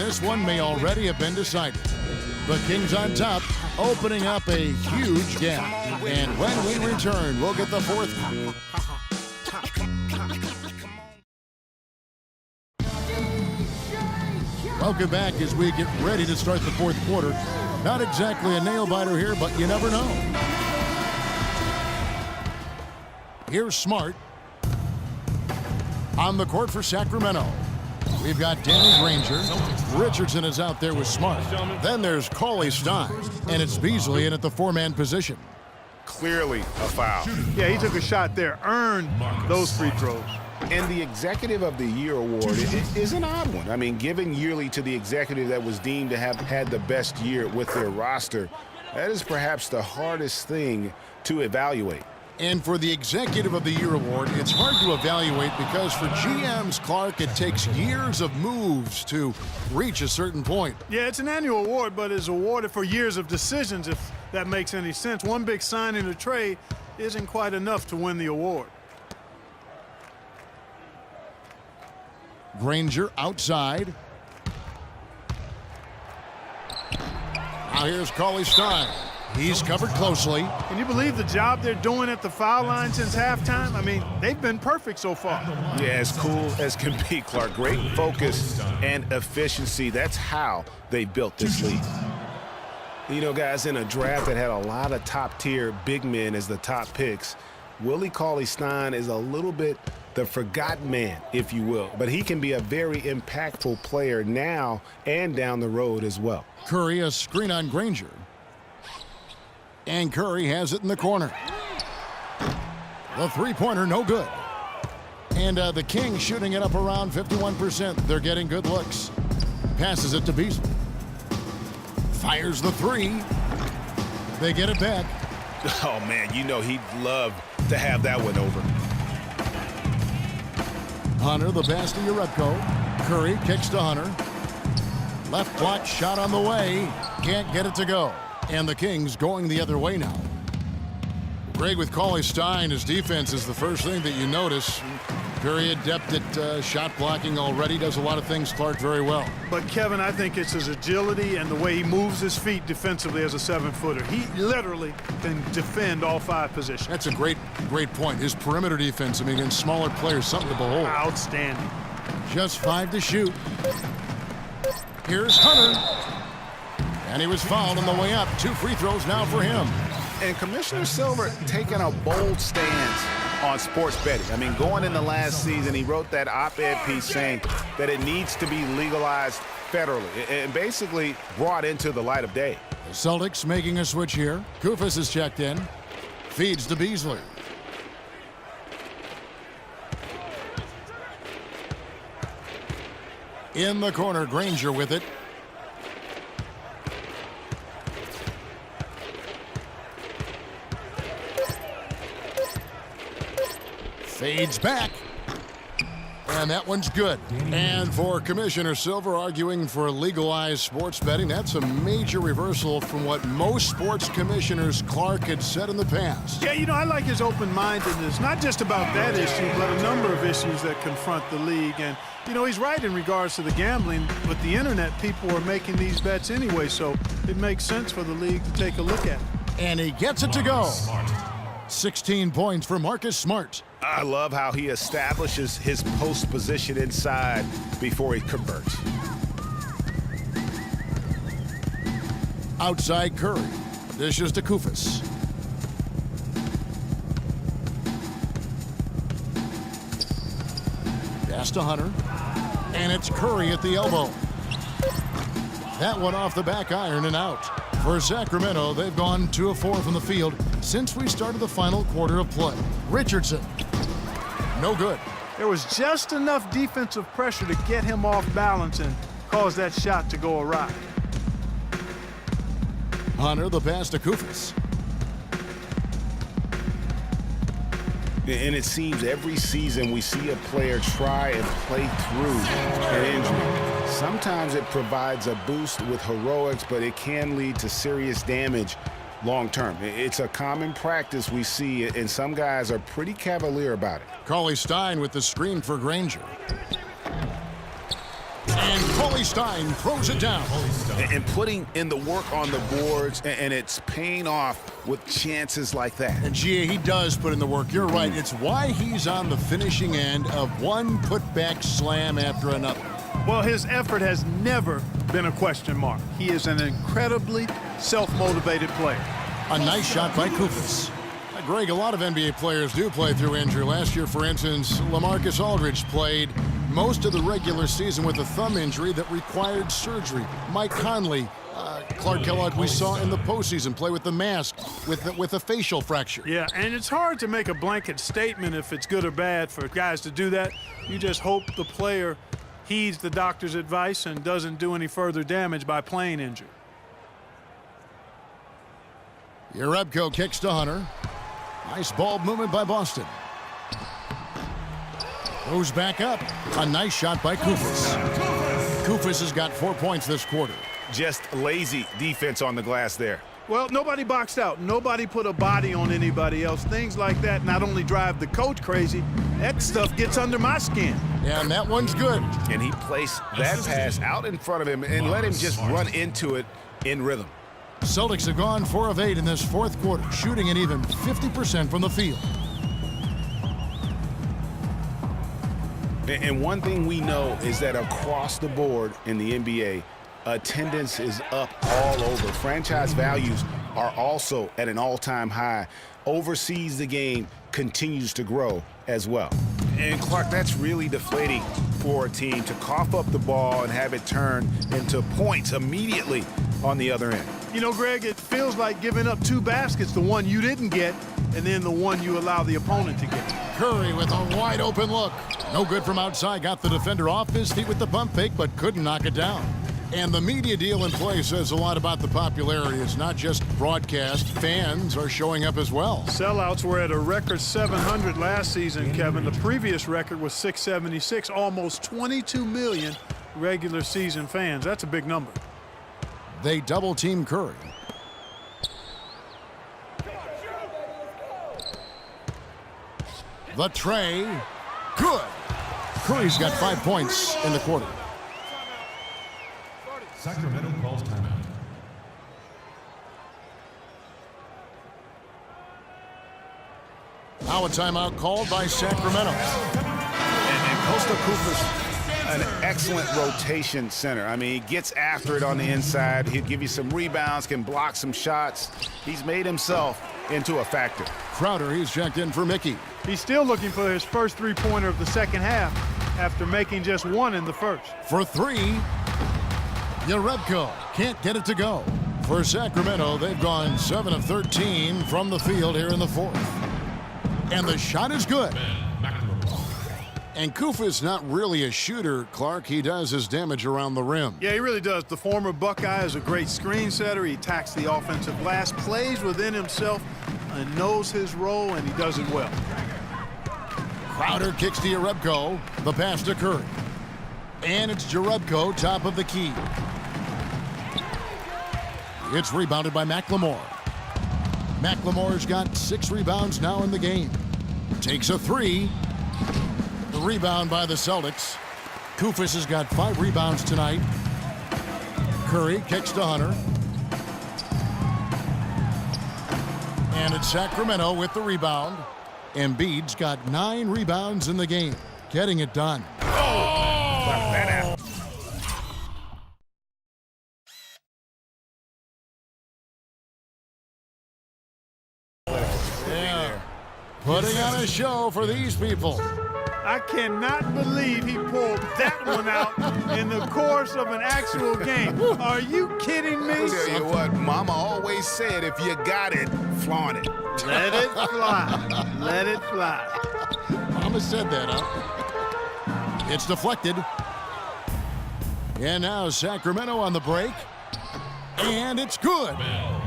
this one may already have been decided. The Kings on top, opening up a huge gap. And when we return, we'll get the fourth. Welcome back as we get ready to start the fourth quarter. Not exactly a nail-biter here, but you never know. Here's Smart. On the court for Sacramento, we've got Danny Granger. Richardson is out there with Smart. Then there's Cauley Stein, and it's Beasley in at the four-man position. Clearly a foul. Yeah, he took a shot there, earned those free throws. And the Executive of the Year award is an odd one. I mean, given yearly to the executive that was deemed to have had the best year with their roster, that is perhaps the hardest thing to evaluate. And for the Executive of the Year award, it's hard to evaluate because for GMs, Clark, it takes years of moves to reach a certain point. Yeah, it's an annual award, but it's awarded for years of decisions, if that makes any sense. One big signing or trade isn't quite enough to win the award. Granger outside. Now here's Cauley Stein. He's covered closely. Can you believe the job they're doing at the foul line since halftime? I mean, they've been perfect so far. Yeah, as cool as can be, Clark. Great focus and efficiency. That's how they built this league. You know, guys, in a draft that had a lot of top-tier big men as the top picks, Willie Cauley-Stein is a little bit the forgotten man, if you will. But he can be a very impactful player now and down the road as well. Curry, a screen on Granger. And Curry has it in the corner. The three-pointer, no good. And the Kings shooting it up around 51%. They're getting good looks. Passes it to Beasley. Fires the three. They get it back. Oh, man, you know he'd love to have that one over. Hunter, the pass to Urebko. Curry kicks to Hunter. Left block shot on the way. Can't get it to go. And the Kings going the other way now. Greg, with Cauley Stein, his defense is the first thing that you notice. Very adept at shot blocking already. Does a lot of things, Clark, very well. But, Kevin, I think it's his agility and the way he moves his feet defensively as a seven-footer. He literally can defend all five positions. That's a great point. His perimeter defense, I mean, against smaller players, something to behold. Outstanding. Just 5 to shoot. Here's Hunter. And he was fouled on the way up. 2 free throws now for him. And Commissioner Silver taking a bold stance on sports betting. I mean, going in the last season, he wrote that op-ed piece saying that it needs to be legalized federally and basically brought into the light of day. The Celtics making a switch here. Kufis is checked in. Feeds to Beasley. In the corner, Granger with it. Fades back. And that one's good. And for Commissioner Silver arguing for legalized sports betting, that's a major reversal from what most sports commissioners, Clark, had said in the past. Yeah, you know, I like his open-mindedness, not just about that issue, but a number of issues that confront the league. And, you know, he's right in regards to the gambling. With the internet, people are making these bets anyway, so it makes sense for the league to take a look at it. And he gets it to go. 16 points for Marcus Smart. I love how he establishes his post position inside before he converts. Outside Curry. Dishes to Kufis. Pass to Hunter. And it's Curry at the elbow. That one off the back iron and out. For Sacramento, they've gone 2 of 4 from the field since we started the final quarter of play. Richardson. No good. There was just enough defensive pressure to get him off balance and cause that shot to go awry. Hunter, the pass to Kufis. And it seems every season we see a player try and play through an injury. Sometimes it provides a boost with heroics, but it can lead to serious damage long term. It's a common practice we see, and some guys are pretty cavalier about it. Cauley Stein with the screen for Granger. And Paulie Stein throws it down. And putting in the work on the boards, and it's paying off with chances like that. And Gia, he does put in the work. You're right. It's why he's on the finishing end of one putback slam after another. Well, his effort has never been a question mark. He is an incredibly self-motivated player. A nice shot by Koufos. Greg, a lot of NBA players do play through injury. Last year, for instance, LaMarcus Aldridge played most of the regular season with a thumb injury that required surgery. Mike Conley, Clark Kellogg, we saw in the postseason play with the mask with a facial fracture. Yeah, and it's hard to make a blanket statement if it's good or bad for guys to do that. You just hope the player heeds the doctor's advice and doesn't do any further damage by playing injured. Jerebko kicks to Hunter. Nice ball movement by Boston. Goes back up. A nice shot by Koufos. Koufos has got 4 points this quarter. Just lazy defense on the glass there. Well, nobody boxed out. Nobody put a body on anybody else. Things like that not only drive the coach crazy, that stuff gets under my skin. Yeah, and that one's good. And he placed that pass out in front of him and let him just run into it in rhythm. Celtics have gone 4 of 8 in this fourth quarter, shooting an even 50% from the field. And one thing we know is that across the board in the NBA, attendance is up all over. Franchise values are also at an all-time high. Overseas, the game continues to grow as well. And Clark, that's really deflating for a team to cough up the ball and have it turn into points immediately on the other end. You know, Greg, it feels like giving up 2 baskets, the one you didn't get, and then the one you allow the opponent to get. Curry with a wide open look. No good from outside. Got the defender off his feet with the pump fake, but couldn't knock it down. And the media deal in play says a lot about the popularity. It's not just broadcast. Fans are showing up as well. Sellouts were at a record 700 last season, Kevin. The previous record was 676, almost 22 million regular season fans. That's a big number. They double team Curry. The tray. Good. Curry's got 5 points in the quarter. Sacramento calls timeout. Now a timeout called by Sacramento. And Costa Koufos, an excellent rotation center. I mean, he gets after it on the inside. He'll give you some rebounds, can block some shots. He's made himself into a factor. Crowder, he's checked in for Mickey. He's still looking for his first three-pointer of the second half after making just one in the first. For 3, Jerebko can't get it to go. For Sacramento, they've gone 7 of 13 from the field here in the fourth. And the shot is good. And Koufos not really a shooter, Clark. He does his damage around the rim. Yeah, he really does. The former Buckeye is a great screen setter. He attacks the offensive glass, plays within himself, and knows his role, and he does it well. Crowder kicks to Jerebko. The pass to Curry. And it's Jerebko, top of the key. It's rebounded by McLemore. McLemore's got 6 rebounds now in the game. Takes a 3. The rebound by the Celtics. Koufos has got 5 rebounds tonight. Curry kicks to Hunter. And it's Sacramento with the rebound. Embiid's got 9 rebounds in the game. Getting it done. Yeah. Putting on a show for these people. I cannot believe he pulled that one out in the course of an actual game. Are you kidding me? I'll tell you what, Mama always said, if you got it, flaunt it. Let it fly. Let it fly. Mama said that, huh? It's deflected. And now Sacramento on the break. And it's good.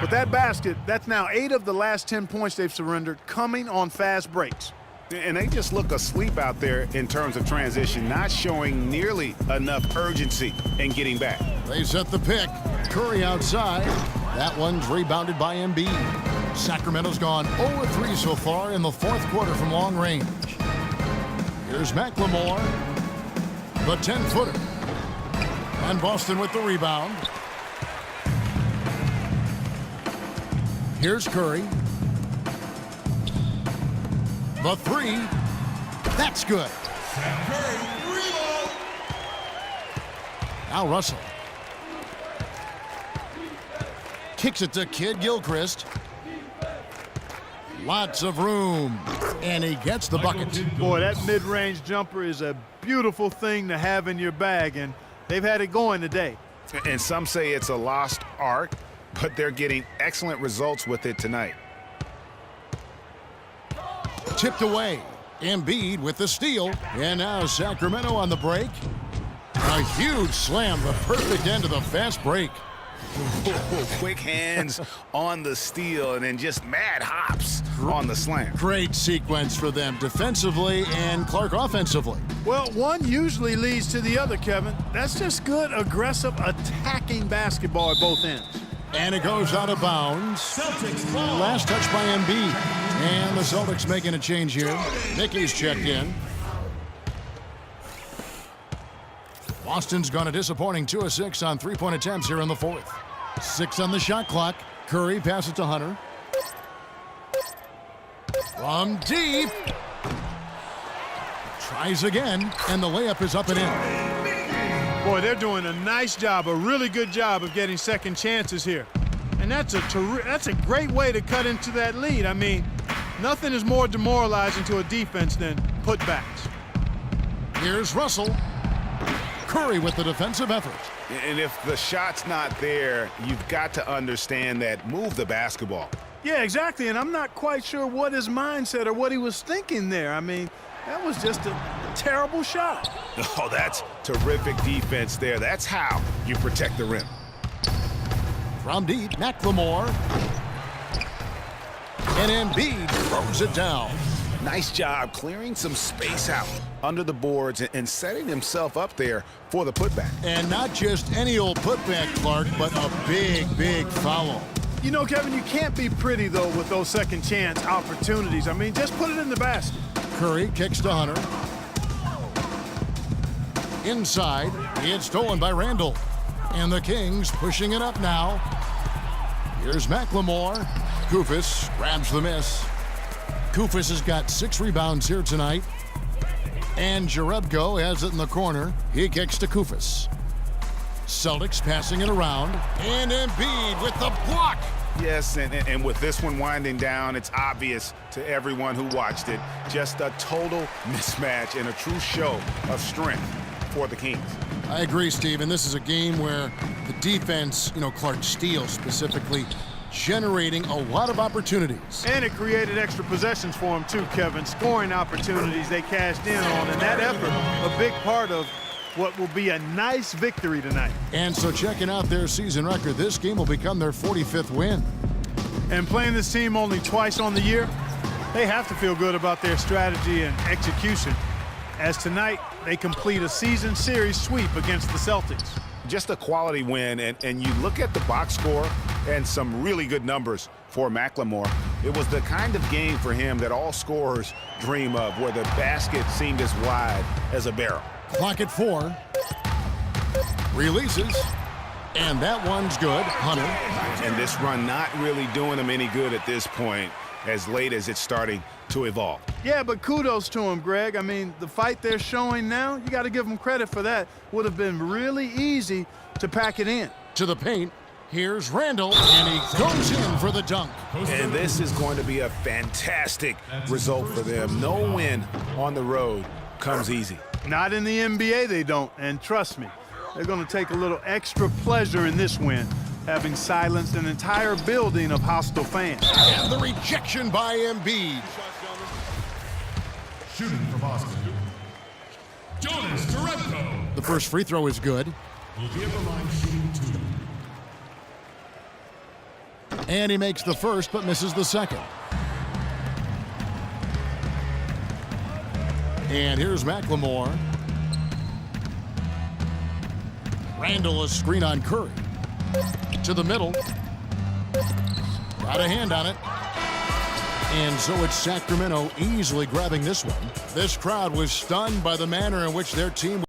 With that basket, that's now 8 of the last 10 points they've surrendered coming on fast breaks. And they just look asleep out there in terms of transition, not showing nearly enough urgency in getting back. They set the pick. Curry outside. That one's rebounded by Embiid. Sacramento's gone 0-3 so far in the fourth quarter from long range. Here's McLemore. The 10-footer. And Boston with the rebound. Here's Curry. The three. That's good. Now Russell. Kicks it to Kid Gilchrist. Lots of room. And he gets the bucket. Boy, that mid-range jumper is a beautiful thing to have in your bag, and they've had it going today. And some say it's a lost art, but they're getting excellent results with it tonight. Tipped away. Embiid with the steal. And now Sacramento on the break. A huge slam, the perfect end of the fast break. Quick hands on the steal and then just mad hops on the slam. Great sequence for them defensively and Clark offensively. Well, one usually leads to the other, Kevin. That's just good, aggressive, attacking basketball at both ends. And it goes out of bounds. Celtics ball. Last touch by Embiid. And the Celtics making a change here. Mickey's checked in. Boston's gone a disappointing 2 of 6 on three-point attempts here in the fourth. 6 on the shot clock. Curry passes to Hunter. From deep. Tries again, and the layup is up and in. Boy, they're doing a nice job, a really good job of getting second chances here. And that's a great way to cut into that lead. I mean, nothing is more demoralizing to a defense than putbacks. Here's Russell. Curry with the defensive effort. And if the shot's not there, you've got to understand that move the basketball. Yeah, exactly, and I'm not quite sure what his mindset or what he was thinking there. I mean, that was just a terrible shot. Oh, that's terrific defense there. That's how you protect the rim. From deep, McLemore. And Embiid throws it down. Nice job clearing some space out under the boards and setting himself up there for the putback. And not just any old putback, Clark, but a big, big foul. You know, Kevin, you can't be pretty, though, with those second chance opportunities. I mean, just put it in the basket. Curry kicks to Hunter. Inside, it's stolen by Randall. And the Kings pushing it up now. Here's McLemore. Koufos grabs the miss. Koufos has got 6 rebounds here tonight. And Jerebko has it in the corner. He kicks to Koufos. Celtics passing it around. And Embiid with the block. Yes, and with this one winding down, it's obvious to everyone who watched it. Just a total mismatch and a true show of strength for the Kings. I agree, Steve. And this is a game where the defense, Clark Steele specifically, generating a lot of opportunities. And it created extra possessions for him, too, Kevin. Scoring opportunities they cashed in on. And that effort, a big part of what will be a nice victory tonight. And so checking out their season record, this game will become their 45th win. And playing this team only twice on the year, they have to feel good about their strategy and execution. As tonight, they complete a season series sweep against the Celtics. Just a quality win, and you look at the box score and some really good numbers for McLemore. It was the kind of game for him that all scorers dream of, where the basket seemed as wide as a barrel. Clock at 4. Releases. And that one's good. Hunter. And this run not really doing him any good at this point, as late as it's starting to evolve. Yeah, but kudos to him, Greg. I mean, the fight they're showing now, you got to give them credit for that. Would have been really easy to pack it in. To the paint. Here's Randall, and he goes in for the dunk. And this is going to be a fantastic result for them. No win on the road comes easy. Not in the NBA, they don't. And trust me, they're going to take a little extra pleasure in this win, having silenced an entire building of hostile fans. And the rejection by Embiid. Shooting for Boston. Jonas Jerebko. The first free throw is good. Will be at the line shooting 2. And he makes the first, but misses the second. And here's McLemore. Randall, a screen on Curry. To the middle. Got a hand on it. And so it's Sacramento easily grabbing this one. This crowd was stunned by the manner in which their team